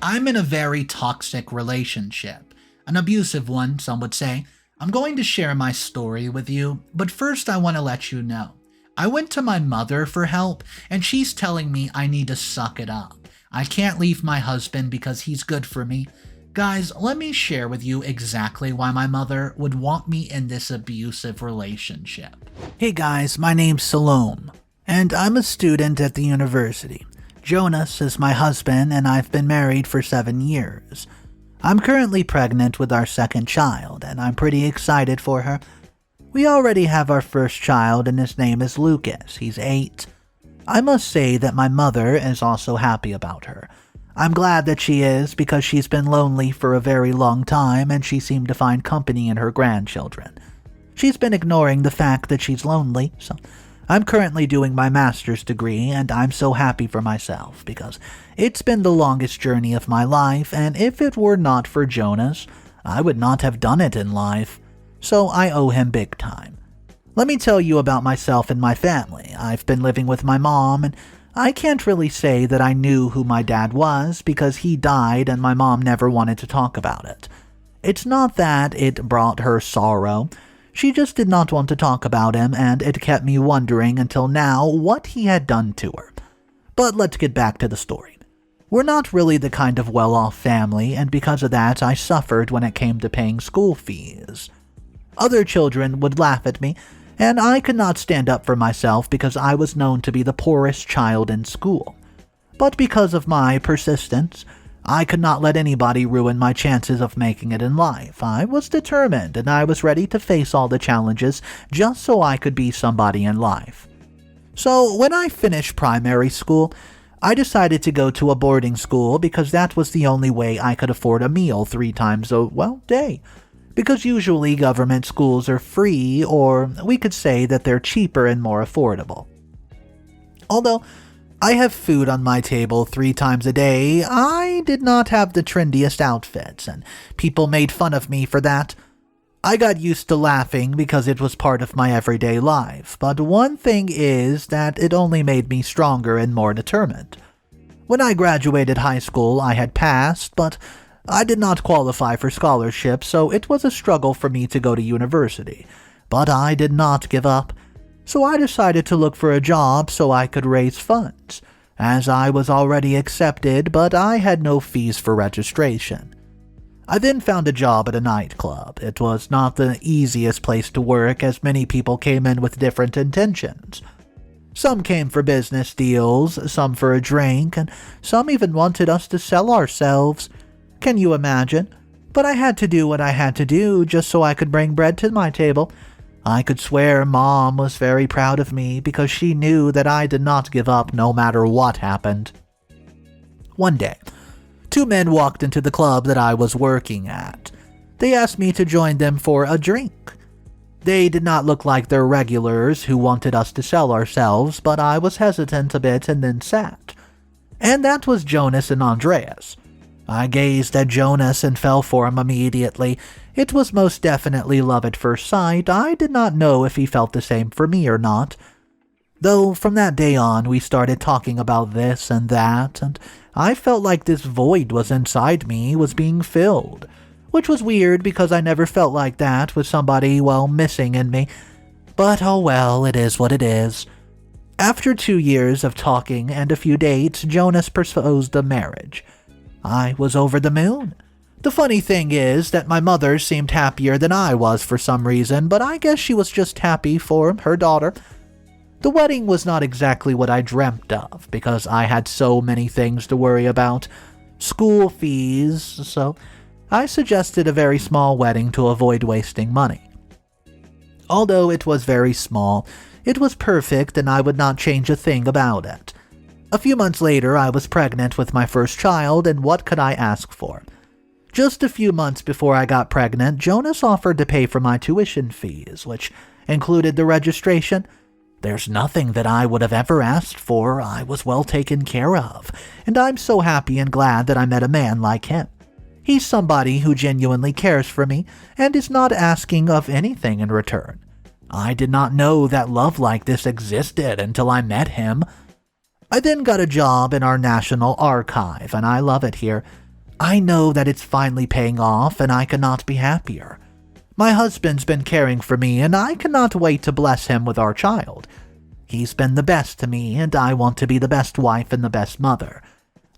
I'm in a very toxic relationship. An abusive one, some would say. I'm going to share my story with you, but first I want to let you know. I went to my mother for help, and she's telling me I need to suck it up. I can't leave my husband because he's good for me. Guys, let me share with you exactly why my mother would want me in this abusive relationship. Hey guys, my name's Salome, and I'm a student at the university. Jonas is my husband, and I've been married for 7 years. I'm currently pregnant with our second child, and I'm pretty excited for her. We already have our first child, and his name is Lucas. He's 8. I must say that my mother is also happy about her. I'm glad that she is because she's been lonely for a very long time and she seemed to find company in her grandchildren. She's been ignoring the fact that she's lonely, so I'm currently doing my master's degree and I'm so happy for myself because it's been the longest journey of my life, and if it were not for Jonas, I would not have done it in life. So I owe him big time. Let me tell you about myself and my family. I've been living with my mom, and I can't really say that I knew who my dad was because he died and my mom never wanted to talk about it. It's not that it brought her sorrow. She just did not want to talk about him, and it kept me wondering until now what he had done to her. But let's get back to the story. We're not really the kind of well-off family, and because of that I suffered when it came to paying school fees. Other children would laugh at me, and I could not stand up for myself because I was known to be the poorest child in school. But because of my persistence, I could not let anybody ruin my chances of making it in life. I was determined, and I was ready to face all the challenges just so I could be somebody in life. So when I finished primary school, I decided to go to a boarding school because that was the only way I could afford a meal 3 times a, day. Because usually government schools are free, or we could say that they're cheaper and more affordable. Although I have food on my table 3 times a day, I did not have the trendiest outfits, and people made fun of me for that. I got used to laughing because it was part of my everyday life, but one thing is that it only made me stronger and more determined. When I graduated high school, I had passed, but I did not qualify for scholarship, so it was a struggle for me to go to university. But I did not give up, so I decided to look for a job so I could raise funds, as I was already accepted, but I had no fees for registration. I then found a job at a nightclub. It was not the easiest place to work, as many people came in with different intentions. Some came for business deals, some for a drink, and some even wanted us to sell ourselves. Can you imagine? But I had to do what I had to do just so I could bring bread to my table. I could swear Mom was very proud of me because she knew that I did not give up no matter what happened. One day, 2 men walked into the club that I was working at. They asked me to join them for a drink. They did not look like their regulars who wanted us to sell ourselves, but I was hesitant a bit and then sat. And that was Jonas and Andreas. I gazed at Jonas and fell for him immediately. It was most definitely love at first sight. I did not know if he felt the same for me or not. Though from that day on we started talking about this and that, and I felt like this void was inside me was being filled. Which was weird because I never felt like that with somebody, missing in me. But oh well, it is what it is. After 2 years of talking and a few dates, Jonas proposed a marriage. I was over the moon. The funny thing is that my mother seemed happier than I was for some reason, but I guess she was just happy for her daughter. The wedding was not exactly what I dreamt of, because I had so many things to worry about. School fees, so I suggested a very small wedding to avoid wasting money. Although it was very small, it was perfect and I would not change a thing about it. A few months later, I was pregnant with my first child, and what could I ask for? Just a few months before I got pregnant, Jonas offered to pay for my tuition fees, which included the registration. There's nothing that I would have ever asked for. I was well taken care of, and I'm so happy and glad that I met a man like him. He's somebody who genuinely cares for me and is not asking of anything in return. I did not know that love like this existed until I met him. I then got a job in our National Archive, and I love it here. I know that it's finally paying off and I cannot be happier. My husband's been caring for me and I cannot wait to bless him with our child. He's been the best to me and I want to be the best wife and the best mother.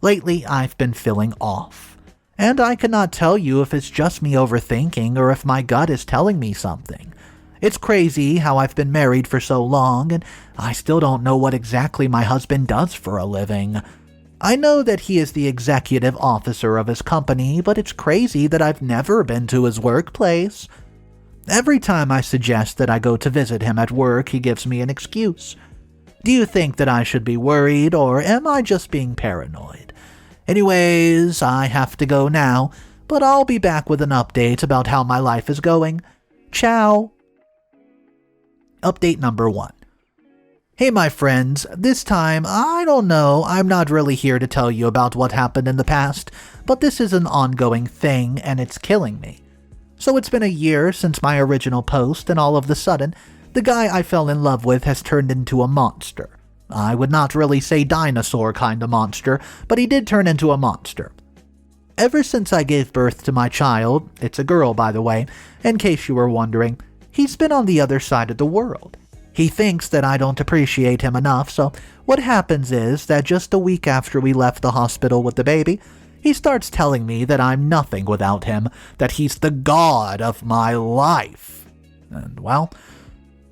Lately, I've been feeling off. And I cannot tell you if it's just me overthinking or if my gut is telling me something. It's crazy how I've been married for so long and I still don't know what exactly my husband does for a living. I know that he is the executive officer of his company, but it's crazy that I've never been to his workplace. Every time I suggest that I go to visit him at work, he gives me an excuse. Do you think that I should be worried, or am I just being paranoid? Anyways, I have to go now, but I'll be back with an update about how my life is going. Ciao! Update number 1. Hey my friends, this time, I don't know, I'm not really here to tell you about what happened in the past, but this is an ongoing thing and it's killing me. So it's been a year since my original post and all of the sudden, the guy I fell in love with has turned into a monster. I would not really say dinosaur kind of monster, but he did turn into a monster. Ever since I gave birth to my child, it's a girl by the way, in case you were wondering, he's been on the other side of the world. He thinks that I don't appreciate him enough, so what happens is that just a week after we left the hospital with the baby, he starts telling me that I'm nothing without him, that he's the god of my life. And well,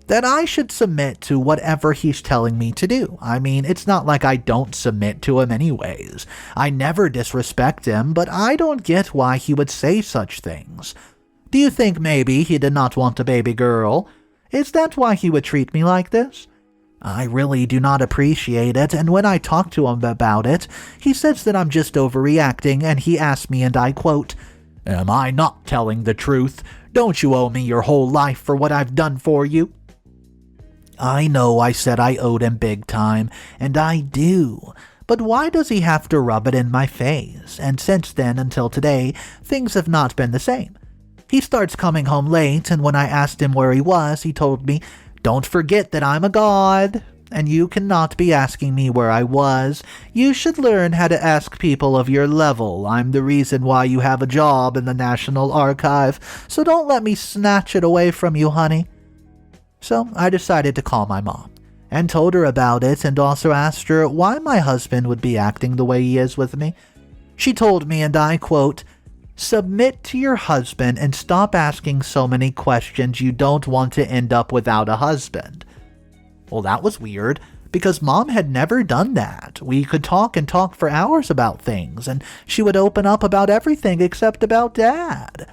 that I should submit to whatever he's telling me to do. I mean, it's not like I don't submit to him anyways. I never disrespect him, but I don't get why he would say such things. Do you think maybe he did not want a baby girl? Is that why he would treat me like this? I really do not appreciate it, and when I talk to him about it, he says that I'm just overreacting, and he asks me, and I quote, "Am I not telling the truth? Don't you owe me your whole life for what I've done for you?" I know I said I owed him big time, and I do, but why does he have to rub it in my face? And since then until today, things have not been the same. He starts coming home late, and when I asked him where he was, he told me, "Don't forget that I'm a god, and you cannot be asking me where I was. You should learn how to ask people of your level. I'm the reason why you have a job in the National Archive, so don't let me snatch it away from you, honey." So I decided to call my mom, and told her about it, and also asked her why my husband would be acting the way he is with me. She told me, and I quote, "Submit to your husband and stop asking so many questions you don't want to end up without a husband." Well, that was weird, because Mom had never done that. We could talk and talk for hours about things, and she would open up about everything except about Dad.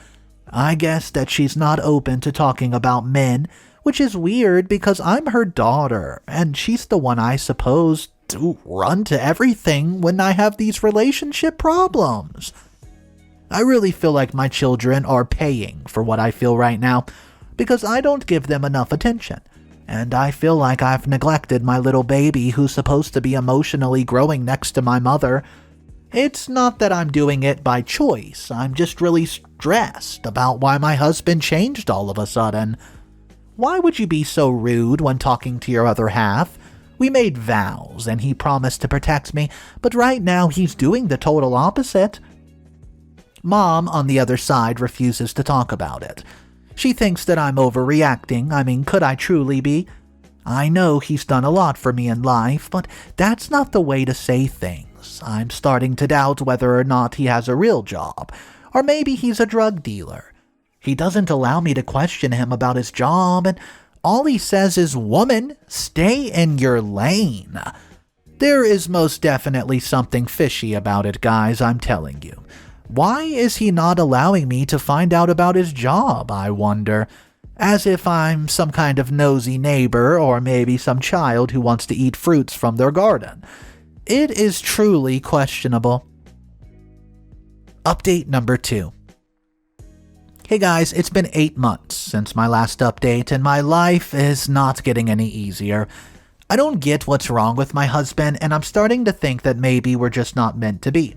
I guess that she's not open to talking about men, which is weird because I'm her daughter, and she's the one I suppose to run to everything when I have these relationship problems. I really feel like my children are paying for what I feel right now, because I don't give them enough attention, and I feel like I've neglected my little baby who's supposed to be emotionally growing next to my mother. It's not that I'm doing it by choice, I'm just really stressed about why my husband changed all of a sudden. Why would you be so rude when talking to your other half? We made vows, and he promised to protect me, but right now he's doing the total opposite. Mom, on the other side, refuses to talk about it. She thinks that I'm overreacting. I mean, could I truly be? I know he's done a lot for me in life, but that's not the way to say things. I'm starting to doubt whether or not he has a real job, or maybe he's a drug dealer. He doesn't allow me to question him about his job, and all he says is, "Woman, stay in your lane." There is most definitely something fishy about it, guys, I'm telling you. Why is he not allowing me to find out about his job, I wonder? As if I'm some kind of nosy neighbor, or maybe some child who wants to eat fruits from their garden. It is truly questionable. Update number 2. Hey guys, it's been 8 months since my last update, and my life is not getting any easier. I don't get what's wrong with my husband, and I'm starting to think that maybe we're just not meant to be.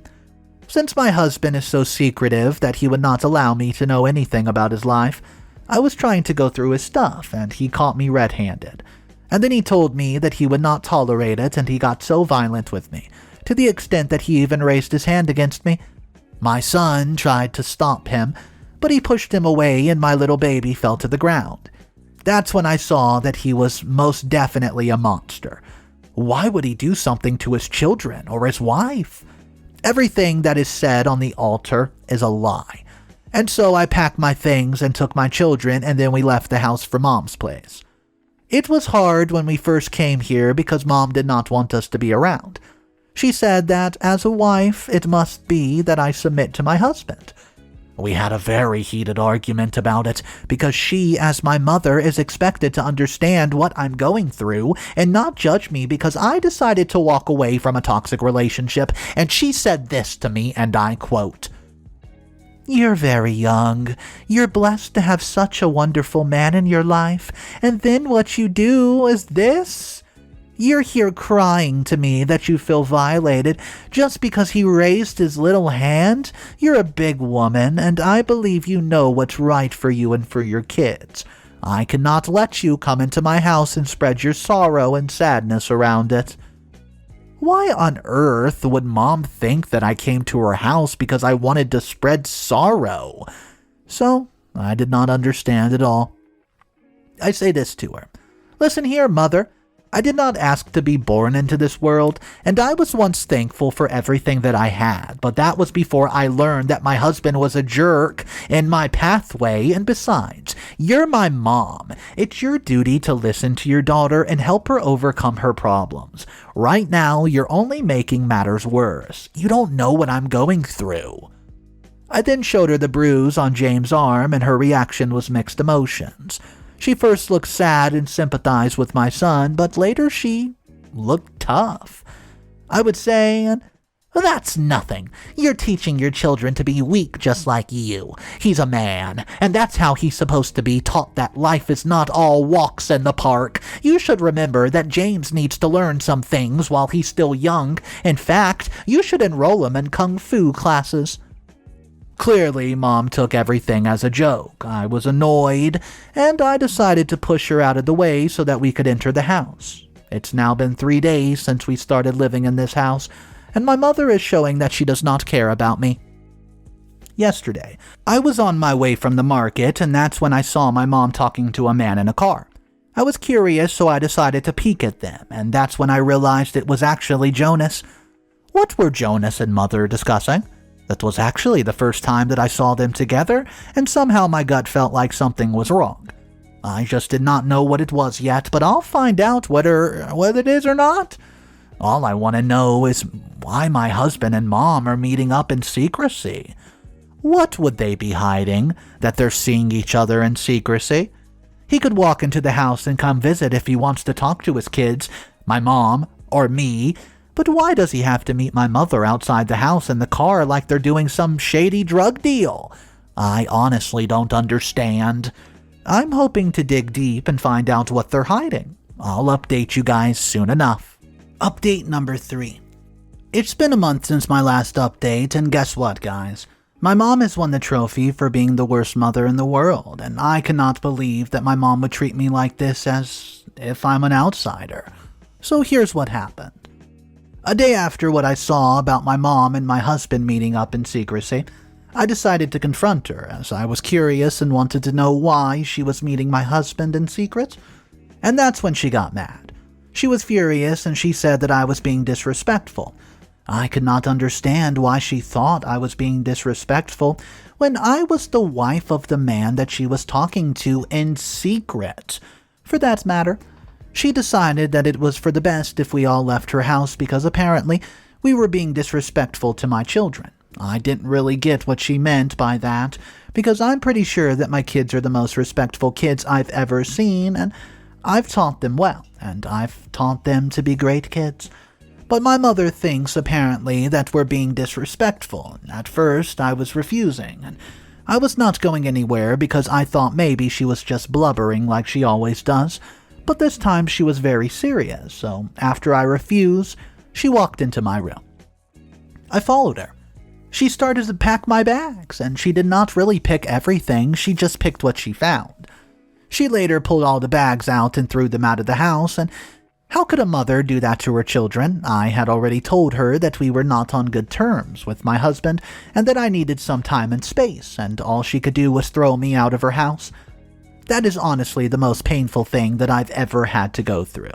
Since my husband is so secretive that he would not allow me to know anything about his life, I was trying to go through his stuff, and he caught me red-handed. And then he told me that he would not tolerate it, and he got so violent with me, to the extent that he even raised his hand against me. My son tried to stop him, but he pushed him away and my little baby fell to the ground. That's when I saw that he was most definitely a monster. Why would he do something to his children or his wife? Everything that is said on the altar is a lie. And so I packed my things and took my children, and then we left the house for Mom's place. It was hard when we first came here because Mom did not want us to be around. She said that as a wife, it must be that I submit to my husband. We had a very heated argument about it because she, as my mother, is expected to understand what I'm going through and not judge me because I decided to walk away from a toxic relationship, and she said this to me, and I quote, "You're very young. You're blessed to have such a wonderful man in your life, and then what you do is this? You're here crying to me that you feel violated just because he raised his little hand? You're a big woman, and I believe you know what's right for you and for your kids. I cannot let you come into my house and spread your sorrow and sadness around it." Why on earth would Mom think that I came to her house because I wanted to spread sorrow? So, I did not understand at all. I say this to her. Listen here, Mother. I did not ask to be born into this world, and I was once thankful for everything that I had, but that was before I learned that my husband was a jerk in my pathway, and besides, you're my mom. It's your duty to listen to your daughter and help her overcome her problems. Right now, you're only making matters worse. You don't know what I'm going through. I then showed her the bruise on James' arm, and her reaction was mixed emotions. She first looked sad and sympathized with my son, but later she looked tough. I would say, "That's nothing. You're teaching your children to be weak just like you. He's a man, and that's how he's supposed to be taught that life is not all walks in the park. You should remember that James needs to learn some things while he's still young. In fact, you should enroll him in kung fu classes." Clearly, Mom took everything as a joke. I was annoyed, and I decided to push her out of the way so that we could enter the house. It's now been 3 days since we started living in this house, and my mother is showing that she does not care about me. Yesterday, I was on my way from the market, and that's when I saw my mom talking to a man in a car. I was curious, so I decided to peek at them, and that's when I realized it was actually Jonas. What were Jonas and Mother discussing? That was actually the first time that I saw them together, and somehow my gut felt like something was wrong. I just did not know what it was yet, but I'll find out whether it is or not. All I want to know is why my husband and Mom are meeting up in secrecy. What would they be hiding, that they're seeing each other in secrecy? He could walk into the house and come visit if he wants to talk to his kids, my mom, or me, but why does he have to meet my mother outside the house in the car like they're doing some shady drug deal? I honestly don't understand. I'm hoping to dig deep and find out what they're hiding. I'll update you guys soon enough. Update number 3. It's been a month since my last update, and guess what, guys? My mom has won the trophy for being the worst mother in the world, and I cannot believe that my mom would treat me like this as if I'm an outsider. So here's what happened. A day after what I saw about my mom and my husband meeting up in secrecy, I decided to confront her as I was curious and wanted to know why she was meeting my husband in secret. And that's when she got mad. She was furious and she said that I was being disrespectful. I could not understand why she thought I was being disrespectful when I was the wife of the man that she was talking to in secret. For that matter, she decided that it was for the best if we all left her house because apparently we were being disrespectful to my children. I didn't really get what she meant by that because I'm pretty sure that my kids are the most respectful kids I've ever seen, and I've taught them well, and I've taught them to be great kids. But my mother thinks apparently that we're being disrespectful. At first I was refusing, and I was not going anywhere because I thought maybe she was just blubbering like she always does. But this time she was very serious, so after I refused, she walked into my room. I followed her. She started to pack my bags, and she did not really pick everything, she just picked what she found. She later pulled all the bags out and threw them out of the house, and How could a mother do that to her children? I had already told her that we were not on good terms with my husband and that I needed some time and space, and all she could do was throw me out of her house. That is honestly the most painful thing that I've ever had to go through.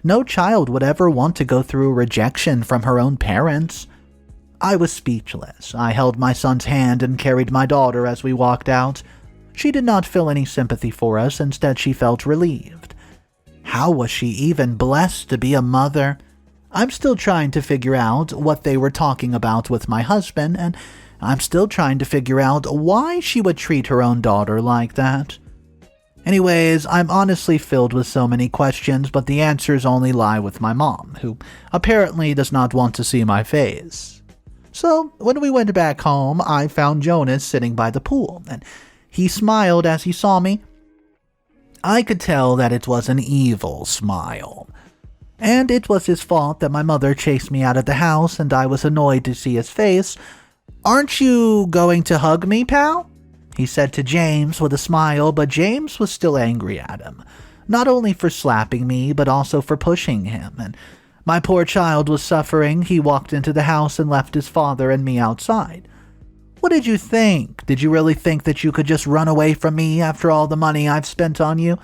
No child would ever want to go through rejection from her own parents. I was speechless. I held my son's hand and carried my daughter as we walked out. She did not feel any sympathy for us. Instead, she felt relieved. How was she even blessed to be a mother? I'm still trying to figure out what they were talking about with my husband, and I'm still trying to figure out why she would treat her own daughter like that. Anyways, I'm honestly filled with so many questions, but the answers only lie with my mom, who apparently does not want to see my face. So, when we went back home, I found Jonas sitting by the pool, and he smiled as he saw me. I could tell that it was an evil smile. And it was his fault that my mother chased me out of the house and I was annoyed to see his face. "Aren't you going to hug me, pal?" he said to James with a smile, but James was still angry at him. Not only for slapping me, but also for pushing him, and my poor child was suffering. He walked into the house and left his father and me outside. What did you think? Did you really think that you could just run away from me after all the money I've spent on you?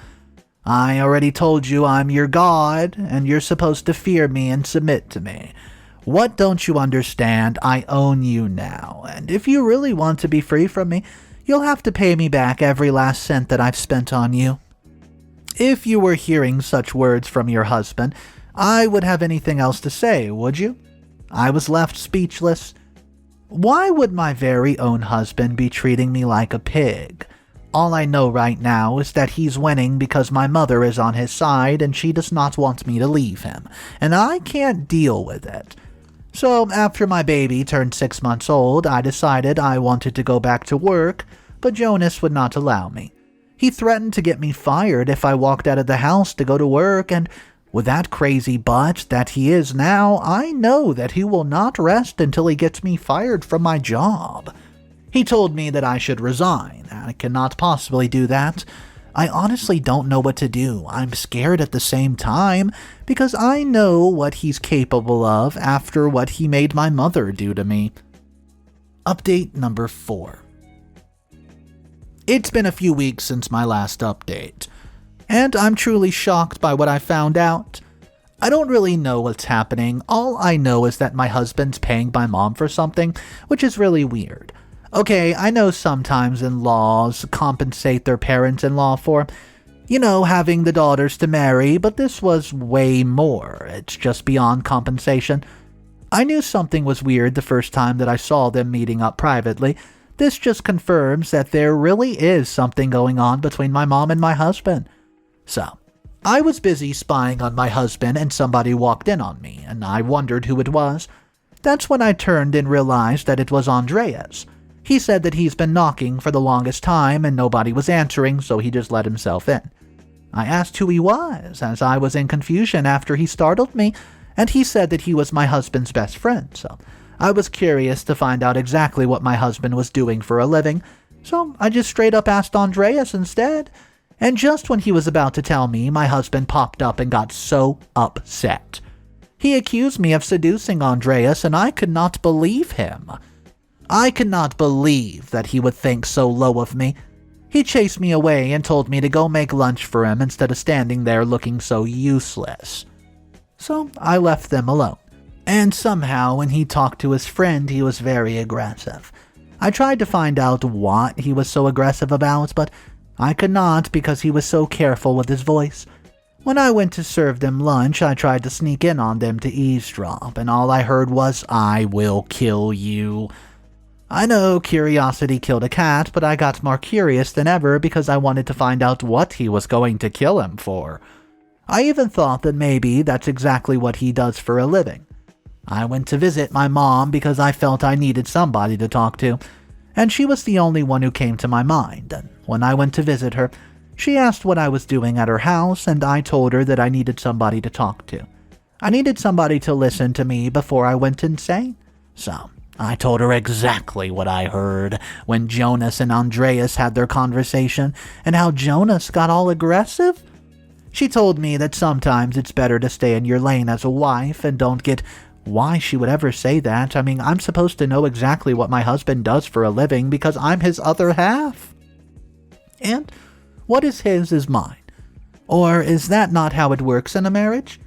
I already told you I'm your god, and you're supposed to fear me and submit to me. What don't you understand? I own you now, and if you really want to be free from me, you'll have to pay me back every last cent that I've spent on you. If you were hearing such words from your husband, I would have anything else to say, would you? I was left speechless. Why would my very own husband be treating me like a pig? All I know right now is that he's winning because my mother is on his side and she does not want me to leave him, and I can't deal with it. So after my baby turned 6 months old, I decided I wanted to go back to work, but Jonas would not allow me. He threatened to get me fired if I walked out of the house to go to work, and with that crazy butt that he is now, I know that he will not rest until he gets me fired from my job. He told me that I should resign. I cannot possibly do that. I honestly don't know what to do. I'm scared at the same time, because I know what he's capable of after what he made my mother do to me. Update number 4. It's been a few weeks since my last update, and I'm truly shocked by what I found out. I don't really know what's happening. All I know is that my husband's paying my mom for something, which is really weird. Okay, I know sometimes in-laws compensate their parents-in-law for, having the daughters to marry, but this was way more. It's just beyond compensation. I knew something was weird the first time that I saw them meeting up privately. This just confirms that there really is something going on between my mom and my husband. So, I was busy spying on my husband and somebody walked in on me, and I wondered who it was. That's when I turned and realized that it was Andreas. He said that he's been knocking for the longest time and nobody was answering, so he just let himself in. I asked who he was, as I was in confusion after he startled me, and he said that he was my husband's best friend, so I was curious to find out exactly what my husband was doing for a living, so I just straight up asked Andreas instead. And just when he was about to tell me, my husband popped up and got so upset. He accused me of seducing Andreas, and I could not believe him. I could not believe that he would think so low of me. He chased me away and told me to go make lunch for him instead of standing there looking so useless. So I left them alone. And somehow, when he talked to his friend, he was very aggressive. I tried to find out what he was so aggressive about, but I could not because he was so careful with his voice. When I went to serve them lunch, I tried to sneak in on them to eavesdrop, and all I heard was, "I will kill you." I know curiosity killed a cat, but I got more curious than ever because I wanted to find out what he was going to kill him for. I even thought that maybe that's exactly what he does for a living. I went to visit my mom because I felt I needed somebody to talk to, and she was the only one who came to my mind. And when I went to visit her, she asked what I was doing at her house, and I told her that I needed somebody to talk to. I needed somebody to listen to me before I went insane. So I told her exactly what I heard when Jonas and Andreas had their conversation, and how Jonas got all aggressive. She told me that sometimes it's better to stay in your lane as a wife and don't get why she would ever say that. I mean, I'm supposed to know exactly what my husband does for a living because I'm his other half. And what is his is mine. Or is that not how it works in a marriage?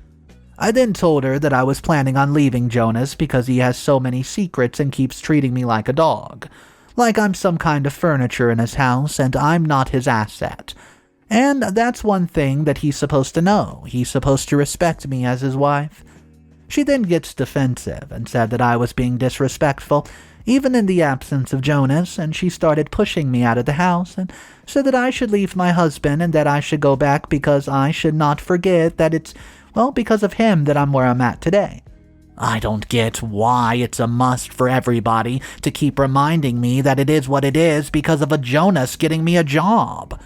I then told her that I was planning on leaving Jonas because he has so many secrets and keeps treating me like a dog. Like I'm some kind of furniture in his house and I'm not his asset. And that's one thing that he's supposed to know. He's supposed to respect me as his wife. She then gets defensive and said that I was being disrespectful, even in the absence of Jonas, and she started pushing me out of the house and said that I should leave my husband and that I should go back because I should not forget that it's, well, because of him that I'm where I'm at today. I don't get why it's a must for everybody to keep reminding me that it is what it is because of a Jonas getting me a job.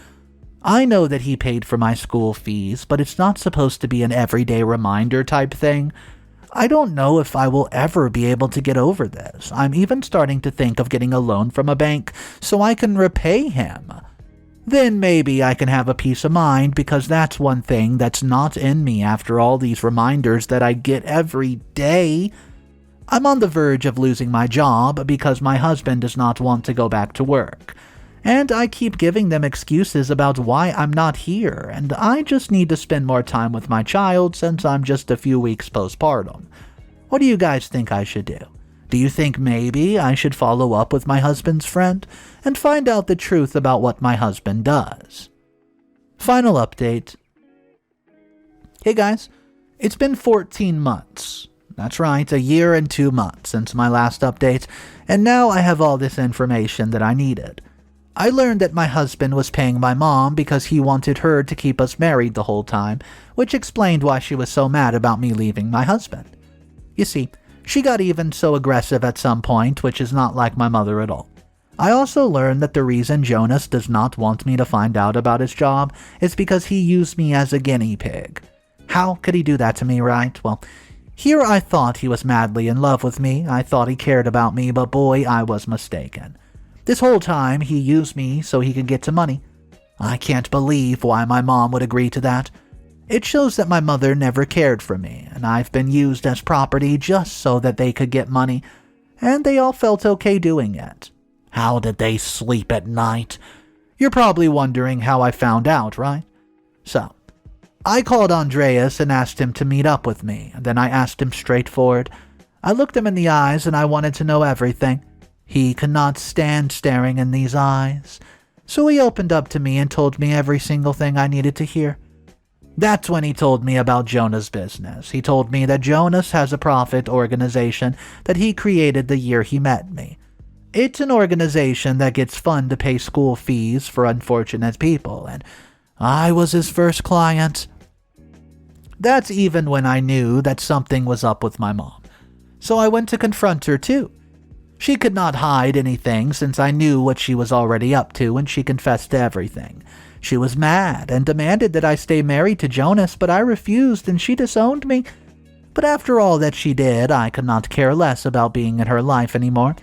I know that he paid for my school fees, but it's not supposed to be an everyday reminder type thing. I don't know if I will ever be able to get over this. I'm even starting to think of getting a loan from a bank so I can repay him. Then maybe I can have a peace of mind because that's one thing that's not in me after all these reminders that I get every day. I'm on the verge of losing my job because my husband does not want to go back to work. And I keep giving them excuses about why I'm not here, and I just need to spend more time with my child since I'm just a few weeks postpartum. What do you guys think I should do? Do you think maybe I should follow up with my husband's friend and find out the truth about what my husband does? Final update. Hey guys, it's been 14 months. That's right, a year and 2 months since my last update, and now I have all this information that I needed. I learned that my husband was paying my mom because he wanted her to keep us married the whole time, which explained why she was so mad about me leaving my husband. You see, she got even so aggressive at some point, which is not like my mother at all. I also learned that the reason Jonas does not want me to find out about his job is because he used me as a guinea pig. How could he do that to me, right? Well, here I thought he was madly in love with me. I thought he cared about me, but boy, I was mistaken. This whole time, he used me so he could get some money. I can't believe why my mom would agree to that. It shows that my mother never cared for me, and I've been used as property just so that they could get money, and they all felt okay doing it. How did they sleep at night? You're probably wondering how I found out, right? So, I called Andreas and asked him to meet up with me, and then I asked him straightforward. I looked him in the eyes and I wanted to know everything. He could not stand staring in these eyes, so he opened up to me and told me every single thing I needed to hear. That's when he told me about Jonas' business. He told me that Jonas has a profit organization that he created the year he met me. It's an organization that gets funds to pay school fees for unfortunate people, and I was his first client. That's even when I knew that something was up with my mom. So I went to confront her too. She could not hide anything since I knew what she was already up to, and she confessed to everything. She was mad and demanded that I stay married to Jonas, but I refused and she disowned me. But after all that she did, I could not care less about being in her life anymore.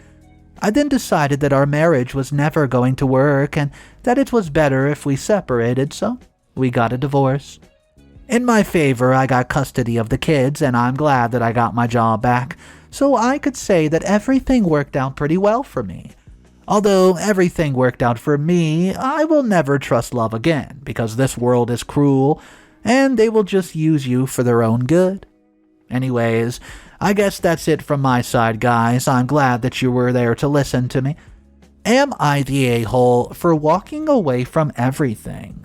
I then decided that our marriage was never going to work and that it was better if we separated, so we got a divorce. In my favor, I got custody of the kids, and I'm glad that I got my job back, so I could say that everything worked out pretty well for me. Although everything worked out for me, I will never trust love again, because this world is cruel, and they will just use you for their own good. Anyways, I guess that's it from my side, guys. I'm glad that you were there to listen to me. Am I the a-hole for walking away from everything?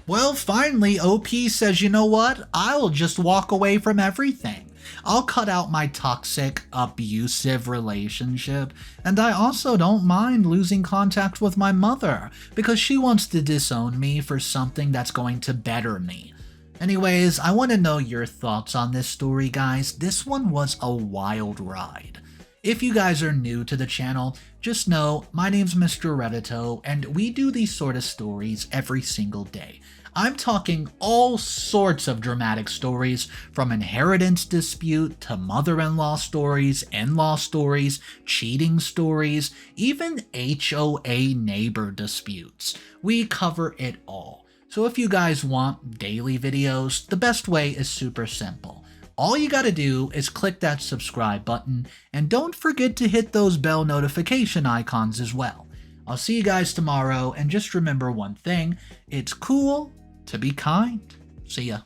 Well, finally, OP says, you know what? I'll just walk away from everything. I'll cut out my toxic, abusive relationship, and I also don't mind losing contact with my mother, because she wants to disown me for something that's going to better me. Anyways, I want to know your thoughts on this story, guys. This one was a wild ride. If you guys are new to the channel, just know my name's Mr. Reddito, and we do these sort of stories every single day. I'm talking all sorts of dramatic stories, from inheritance dispute to mother-in-law stories, in-law stories, cheating stories, even HOA neighbor disputes. We cover it all. So if you guys want daily videos, the best way is super simple. All you gotta do is click that subscribe button, and don't forget to hit those bell notification icons as well. I'll see you guys tomorrow, and just remember one thing, it's cool to be kind. See ya.